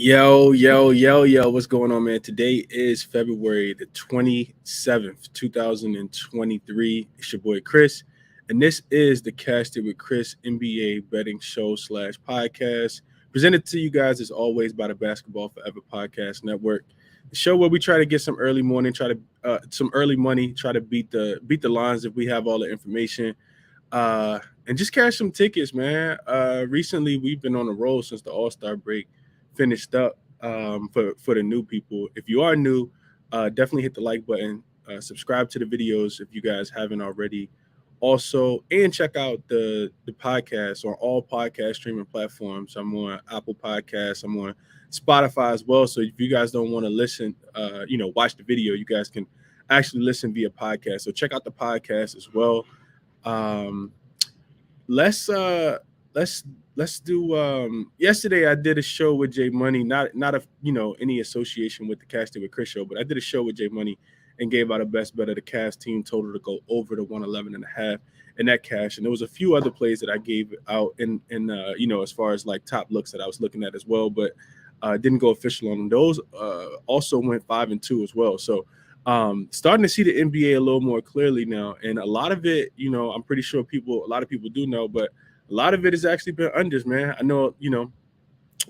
Yo, what's going on, man? Today is February the 27th, 2023. It's your boy Chris, and this is the Casted with Chris NBA betting show slash podcast, presented to you guys as always by the Basketball Forever Podcast Network. The show where we try to get some early morning, try to some early money, try to beat the lines if we have all the information. And just cash some tickets, man. Recently we've been on a roll since the All-Star break finished up. For the new people, if you are new, definitely hit the like button, subscribe to the videos if you guys haven't already. Also, and check out the podcast on all podcast streaming platforms. I'm on Apple Podcasts. I'm on Spotify as well. So if you guys don't want to listen, watch the video, you guys can actually listen via podcast. So check out the podcast as well. Um, let's let's do yesterday I did a show with Jay Money, not a any association with the Casted with Chris show, but I did a show with Jay Money and gave out a best bet of the cast team total to go over the 111.5 and that cash. And there was a few other plays that I gave out in as far as like top looks that I was looking at as well, but didn't go official on them. Those also went 5-2 as well. So starting to see the NBA a little more clearly now, and a lot of it, I'm pretty sure a lot of people do know, but a lot of it has actually been unders, man. I know,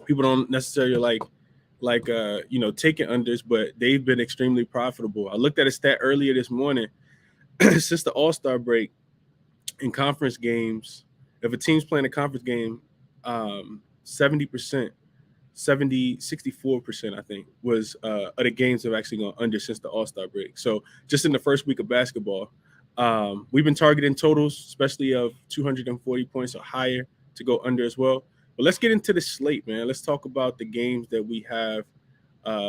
people don't necessarily taking unders, but they've been extremely profitable. I looked at a stat earlier this morning. Since the All-Star break in conference games, if a team's playing a conference game, 70%, 64%, I think, was of the games have actually gone under since the All-Star break. So just in the first week of basketball, we've been targeting totals, especially of 240 points or higher, to go under as well. But let's get into the slate, man. Let's talk about the games that we have,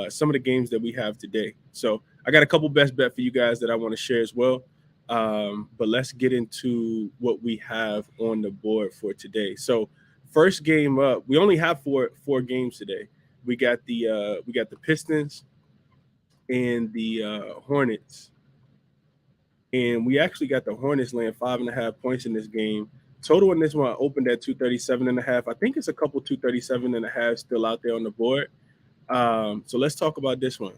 some of the games that we have today. So I got a couple best bet for you guys that I want to share as well. But let's get into what we have on the board for today. So first game up, we only have four games today. We got the Pistons and the Hornets, and we actually got the Hornets laying 5.5 points in this game. Total in this one opened at 237.5. I think it's a couple 237.5 still out there on the board. So let's talk about this one.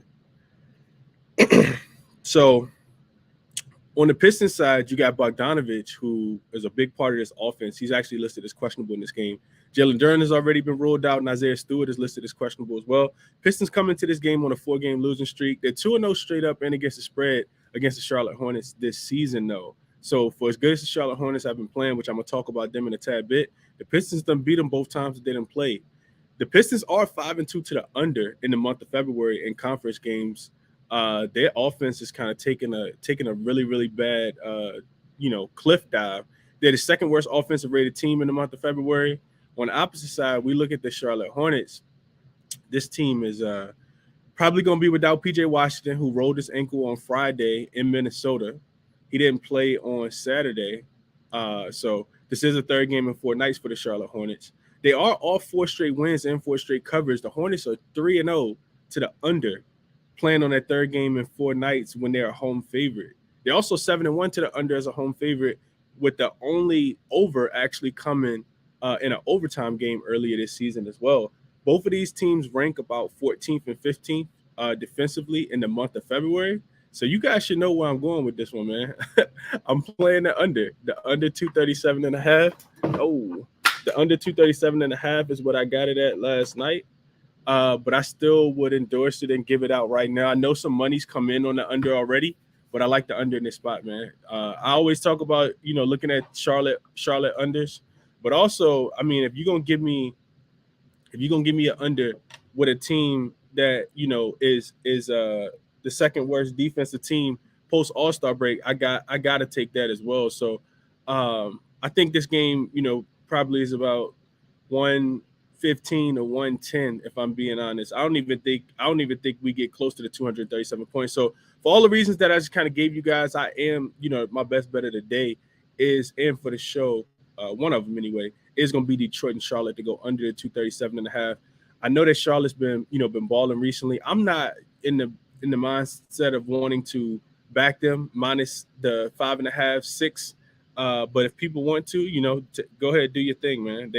So on the Pistons side, you got Bogdanovich, who is a big part of this offense. He's actually listed as questionable in this game. Jalen Duren has already been ruled out, and Isaiah Stewart is listed as questionable as well. Pistons come into this game on a 4-game losing streak. They're 2-0 straight up and against the spread against the Charlotte Hornets this season, though. So for as good as the Charlotte Hornets have been playing, which I'm going to talk about them in a tad bit, the Pistons done beat them both times that they didn't play. The Pistons are 5-2 to the under in the month of February in conference games. Their offense is kind of taking a really, really bad, cliff dive. They're the second worst offensive rated team in the month of February. On the opposite side, we look at the Charlotte Hornets. This team is probably going to be without P.J. Washington, who rolled his ankle on Friday in Minnesota. He didn't play on Saturday. So this is a third game in 4 nights for the Charlotte Hornets. They are all 4 straight wins and 4 straight covers. The Hornets are 3-0 to the under, playing on that third game in 4 nights when they're a home favorite. They're also 7-1 to the under as a home favorite, with the only over actually coming in an overtime game earlier this season as well. Both of these teams rank about 14th and 15th defensively in the month of February. So you guys should know where I'm going with this one, man. I'm playing the under 237.5. Oh, the under 237.5 is what I got it at last night. But I still would endorse it and give it out right now. I know some money's come in on the under already, but I like the under in this spot, man. I always talk about, looking at Charlotte unders, but also, I mean, if you're gonna give me an under with a team that is the second worst defensive team post All-Star break, I gotta take that as well. So I think this game, probably is about 115 or 110, if I'm being honest. I don't even think we get close to the 237 points. So for all the reasons that I just kind of gave you guys, I am, my best bet of the day is, and for the show, one of them anyway, is going to be Detroit and Charlotte to go under the 237.5. I know that Charlotte's been balling recently. I'm not in the mindset of wanting to back them minus the 5.5, 6. But if people want to, go ahead, do your thing, man.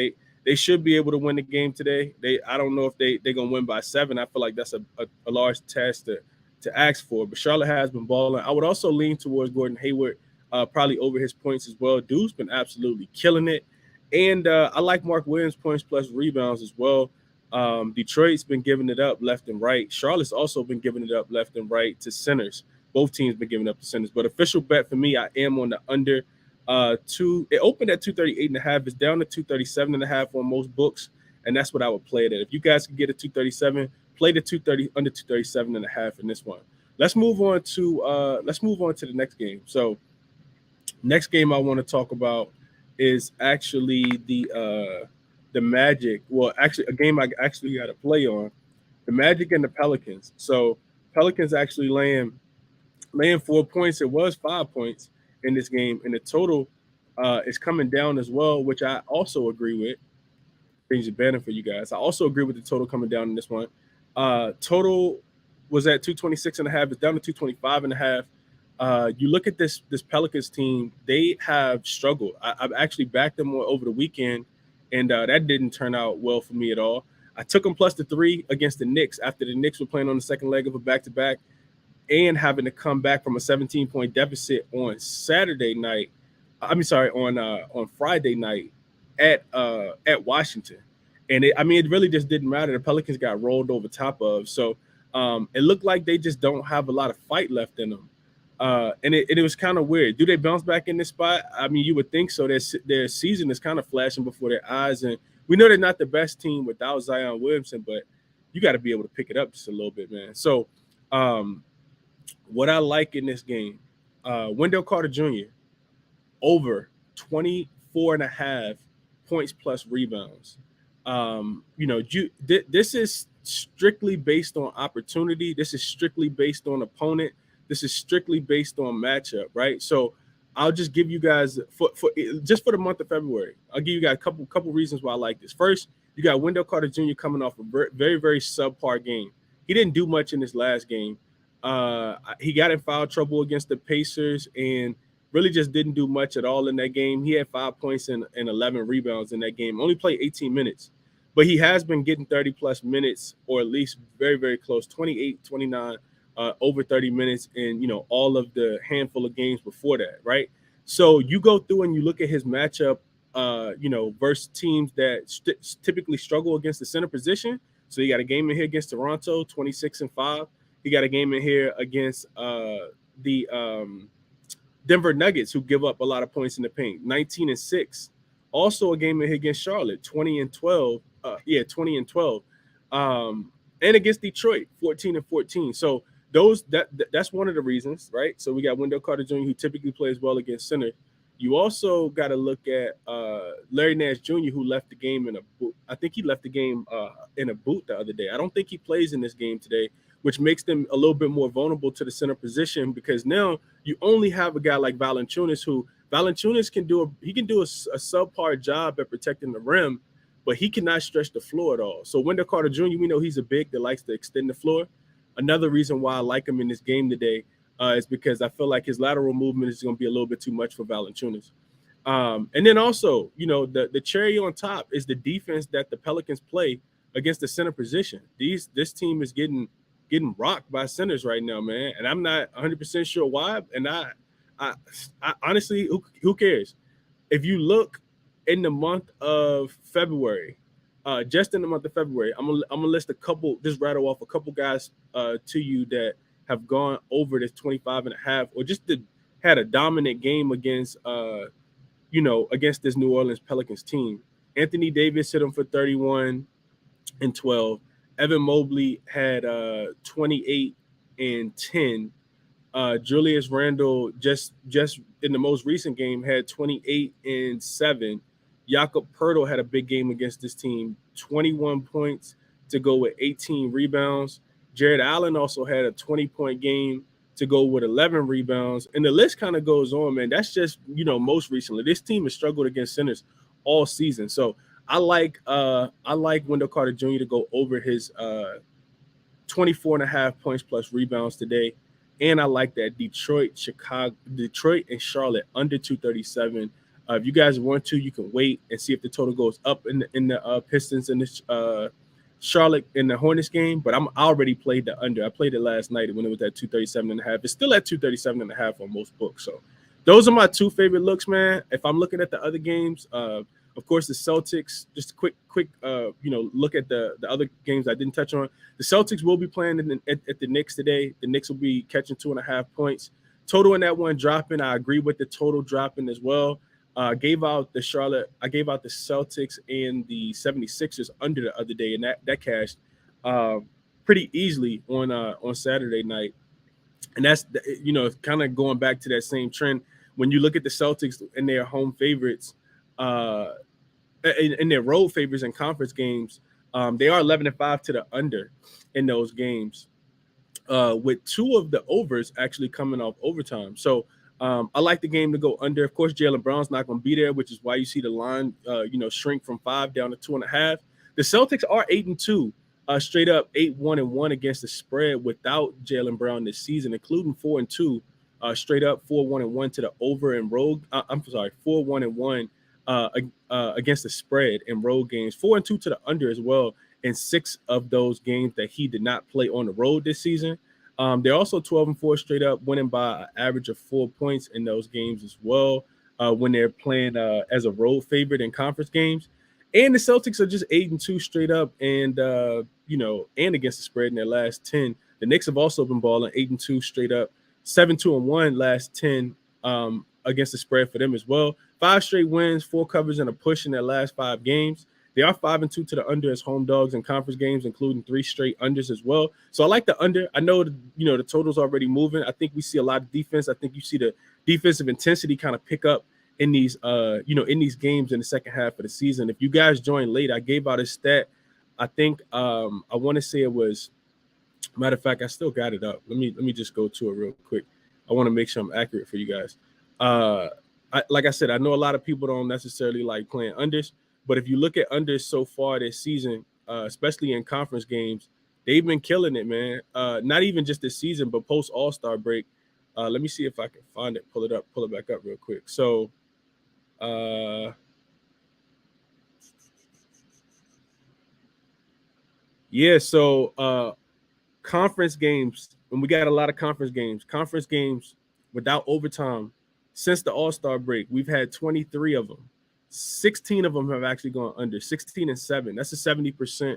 They should be able to win the game today. I don't know if they're gonna win by 7. I feel like that's a large task to ask for. But Charlotte has been balling. I would also lean towards Gordon Hayward, probably over his points as well. Dude's been absolutely killing it. And I like Mark Williams' points plus rebounds as well. Detroit's been giving it up left and right. Charlotte's also been giving it up left and right to centers. Both teams been giving up to centers. But official bet for me, I am on the under. It opened at 238.5. It's down to 237.5 on most books, and that's what I would play it at. If you guys can get a 237, play the 230 under 237.5 in this one. Let's move on to the next game. So next game I want to talk about is actually the Magic. Well, actually, a game I actually got to play on the Magic and the Pelicans. So Pelicans actually laying 4 points. It was 5 points in this game, and the total is coming down as well, which I also agree with. Change the banner for you guys. I also agree with the total coming down in this one. Total was at 226.5. It's down to 225.5. You look at this Pelicans team; they have struggled. I've actually backed them over the weekend, and that didn't turn out well for me at all. I took them plus the 3 against the Knicks after the Knicks were playing on the second leg of a back-to-back and having to come back from a 17-point deficit on Saturday night. On Friday night at Washington, and it really just didn't matter. The Pelicans got rolled over top of, so it looked like they just don't have a lot of fight left in them, and it was kind of weird. Do they bounce back in this spot? I mean, you would think so. Their season is kind of flashing before their eyes, and we know they're not the best team without Zion Williamson, but you got to be able to pick it up just a little bit, man. So, what I like in this game, Wendell Carter Jr. over 24.5 points plus rebounds. This is strictly based on opportunity. This is strictly based on opponent. This is strictly based on matchup, right? So I'll just give you guys for the month of February. I'll give you guys a couple reasons why I like this. First, you got Wendell Carter Jr. coming off a very, very subpar game. He didn't do much in his last game. He got in foul trouble against the Pacers and really just didn't do much at all in that game. He had 5 points and 11 rebounds in that game. Only played 18 minutes. But he has been getting 30-plus minutes, or at least very, very close, 28, 29, over 30 minutes in, all of the handful of games before that, right? So you go through and you look at his matchup, versus teams that typically struggle against the center position. So you got a game in here against Toronto, 26-5. He got a game in here against the Denver Nuggets, who give up a lot of points in the paint, 19-6. Also a game in here against Charlotte, 20-12. 20-12. And against Detroit, 14-14. So that's one of the reasons, right? So we got Wendell Carter Jr., who typically plays well against center. You also got to look at Larry Nance Jr., who left the game in a boot. I think he left the game in a boot the other day. I don't think he plays in this game today, which makes them a little bit more vulnerable to the center position, because now you only have a guy like Valanciunas, who Valanciunas can do a subpar job at protecting the rim, but he cannot stretch the floor at all. So Wendell Carter Jr., we know he's a big that likes to extend the floor. Another reason why I like him in this game today is because I feel like his lateral movement is going to be a little bit too much for Valanciunas. And then also, the cherry on top is the defense that the Pelicans play against the center position. This team is getting rocked by centers right now, man, and I'm not 100% sure why. And I honestly, who cares? If you look in the month of February, just in the month of February, I'm gonna list just rattle off a couple guys to you that have gone over this 25.5, or just had a dominant game against against this New Orleans Pelicans team. Anthony Davis hit him for 31 and 12. Evan Mobley had 28 and 10. Julius Randle just in the most recent game had 28 and 7. Jakob Poeltl had a big game against this team, 21 points to go with 18 rebounds. Jared Allen also had a 20-point game to go with 11 rebounds. And the list kind of goes on, man. That's just, most recently. This team has struggled against centers all season. So I like Wendell Carter Jr. to go over his 24.5 points plus rebounds today. And I like that Detroit and Charlotte under 237. If you guys want to, you can wait and see if the total goes up in the Pistons and the Charlotte in the Hornets game. But I already played the under. I played it last night when it was at 237.5. It's still at 237.5 on most books. So those are my two favorite looks, man. If I'm looking at the other games, of course, the Celtics, just a quick look at the other games I didn't touch on. The Celtics will be playing at the Knicks today. The Knicks will be catching 2.5 points. Total in that one dropping. I agree with the total dropping as well. I gave out the Celtics and the 76ers under the other day, and that cashed pretty easily on Saturday night. And that's, kind of going back to that same trend. When you look at the Celtics and their home favorites, in their road favorites in conference games, they are 11-5 to the under in those games, with two of the overs actually coming off overtime. So I like the game to go under. Of course, Jaylen Brown's not going to be there, which is why you see the line, shrink from 5 down to 2.5. The Celtics are 8-2, straight up 8-1-1 against the spread without Jaylen Brown this season, including 4-2, straight up 4-1-1 to the over and road. 4-1-1 against the spread in road games, 4-2 to the under as well in 6 of those games that he did not play on the road this season. They're also 12-4 straight up, winning by an average of 4 points in those games as well, when they're playing as a road favorite in conference games. And the Celtics are just 8-2 straight up, and and against the spread in their last 10. The Knicks have also been balling 8-2 straight up, 7-2-1 last 10 against the spread for them as well. 5 straight wins, 4 covers, and a push in their last 5 games. They are 5-2 to the under as home dogs in conference games, including 3 straight unders as well. So I like the under. I know the total's already moving. I think we see a lot of defense. I think you see the defensive intensity kind of pick up in these in these games in the second half of the season. If you guys joined late, I gave out a stat. I think I want to say it was, matter of fact, I still got it up. Let me just go to it real quick. I want to make sure I'm accurate for you guys. Like I said, I know a lot of people don't necessarily like playing unders, but if you look at unders so far this season, especially in conference games, they've been killing it, man. Not even just this season, but post All-Star break. Let me see if I can find it, pull it back up real quick. So conference games, and we got a lot of conference games without overtime since the All-Star break. We've had 23 of them. 16 of them have actually gone under, 16-7. That's a 70%,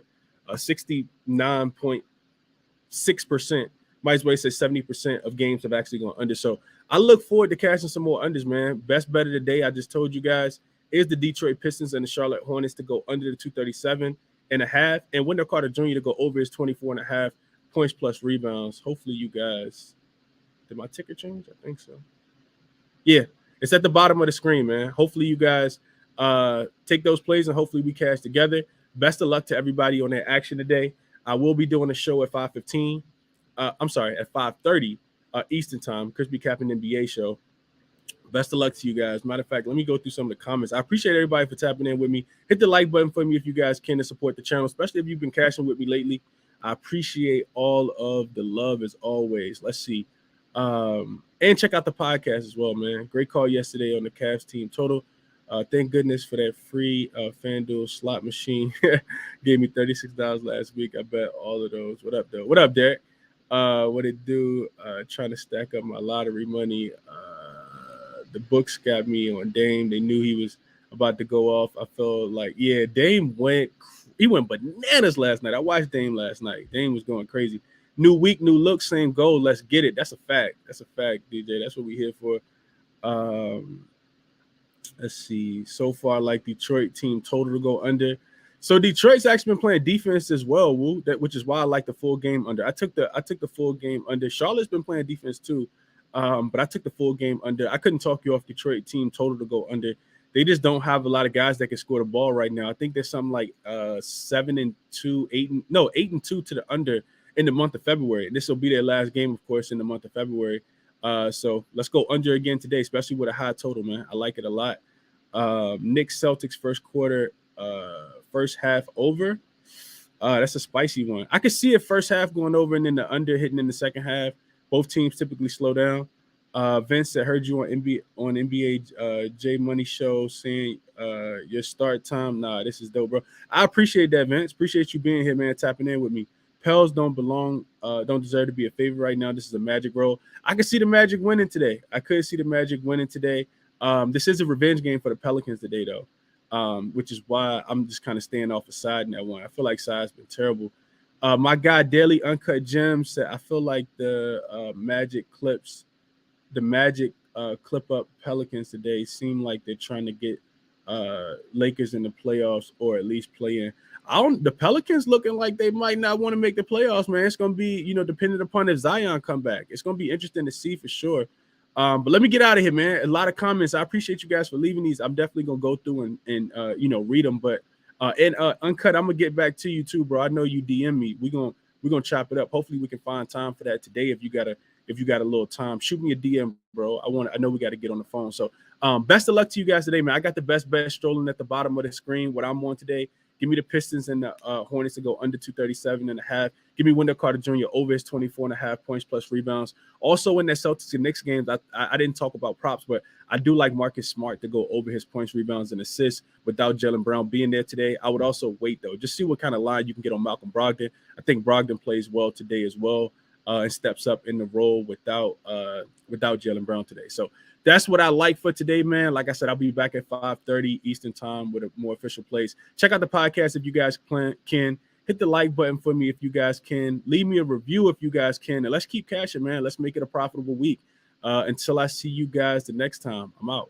69.6%. Might as well say 70% of games have actually gone under. So I look forward to catching some more unders, man. Best bet of the day, I just told you guys, is the Detroit Pistons and the Charlotte Hornets to go under the 237.5, and Wendell Carter Jr. to go over his 24.5 points plus rebounds. Hopefully you guys, did my ticker change? I think so. Yeah, it's at the bottom of the screen, man. Hopefully you guys take those plays, and hopefully we cash together. Best of luck to everybody on their action today. I will be doing a show at 5:15. At 5:30 Eastern time. Crispy Capping NBA show. Best of luck to you guys. Matter of fact, let me go through some of the comments. I appreciate everybody for tapping in with me. Hit the like button for me if you guys can to support the channel, especially if you've been cashing with me lately. I appreciate all of the love as always. Let's see. And check out the podcast as well, man. Great call yesterday on the Cavs team total. Thank goodness for that free FanDuel slot machine. Gave me $36 last week. I bet all of those. What up, though? What up, Derek? What it do? Trying to stack up my lottery money. The books got me on Dame. They knew he was about to go off. I felt like, yeah, Dame went bananas last night. I watched Dame last night. Dame was going crazy. New week, new look, same goal. Let's get it. That's a fact. That's a fact, DJ. That's what we're here for. Let's see. So far, like Detroit team total to go under. So Detroit's actually been playing defense as well, Woo. Which is why I like the full game under. I took the full game under. Charlotte's been playing defense too, but I took the full game under. I couldn't talk you off Detroit team total to go under. They just don't have a lot of guys that can score the ball right now. I think there's something like 7-2, 8-2 to the under in the month of February. This will be their last game, of course, in the month of February. So let's go under again today, especially with a high total, man. I like it a lot. Knicks Celtics first quarter, first half over. That's a spicy one. I could see it first half going over and then the under hitting in the second half. Both teams typically slow down. Vince, I heard you on NBA J Money Show saying your start time. Nah, this is dope, bro. I appreciate that, Vince. Appreciate you being here, man, tapping in with me. Pels don't deserve to be a favorite right now. This is a Magic role. I could see the Magic winning today. I could see the Magic winning today. This is a revenge game for the Pelicans today, though, which is why I'm just kind of staying off the side in that one. I feel like side's been terrible. My guy, Daily Uncut Gems, said, I feel like the Magic clip up Pelicans today seem like they're trying to get Lakers in the playoffs or at least play in. The Pelicans looking like they might not want to make the playoffs, man. It's gonna be, dependent upon if Zion come back. It's gonna be interesting to see for sure. But let me get out of here, man. A lot of comments. I appreciate you guys for leaving these. I'm definitely gonna go through and read them. But Uncut, I'm gonna get back to you too, bro. I know you DM me. We're gonna chop it up. Hopefully we can find time for that today. If you got a little time, shoot me a DM, bro. I know we got to get on the phone. So best of luck to you guys today, man. I got the best bet strolling at the bottom of the screen. What I'm on today. Give me the Pistons and the Hornets to go under 237.5. Give me Wendell Carter Jr. over his 24.5 points plus rebounds. Also in that Celtics and Knicks games, I didn't talk about props, but I do like Marcus Smart to go over his points, rebounds, and assists without Jaylen Brown being there today. I would also wait, though. Just see what kind of line you can get on Malcolm Brogdon. I think Brogdon plays well today as well and steps up in the role without Jaylen Brown today. So that's what I like for today, man. Like I said, I'll be back at 5:30 Eastern time with a more official place. Check out the podcast if you guys can. Hit the like button for me if you guys can. Leave me a review if you guys can. And let's keep cashing, man. Let's make it a profitable week. Until I see you guys the next time, I'm out.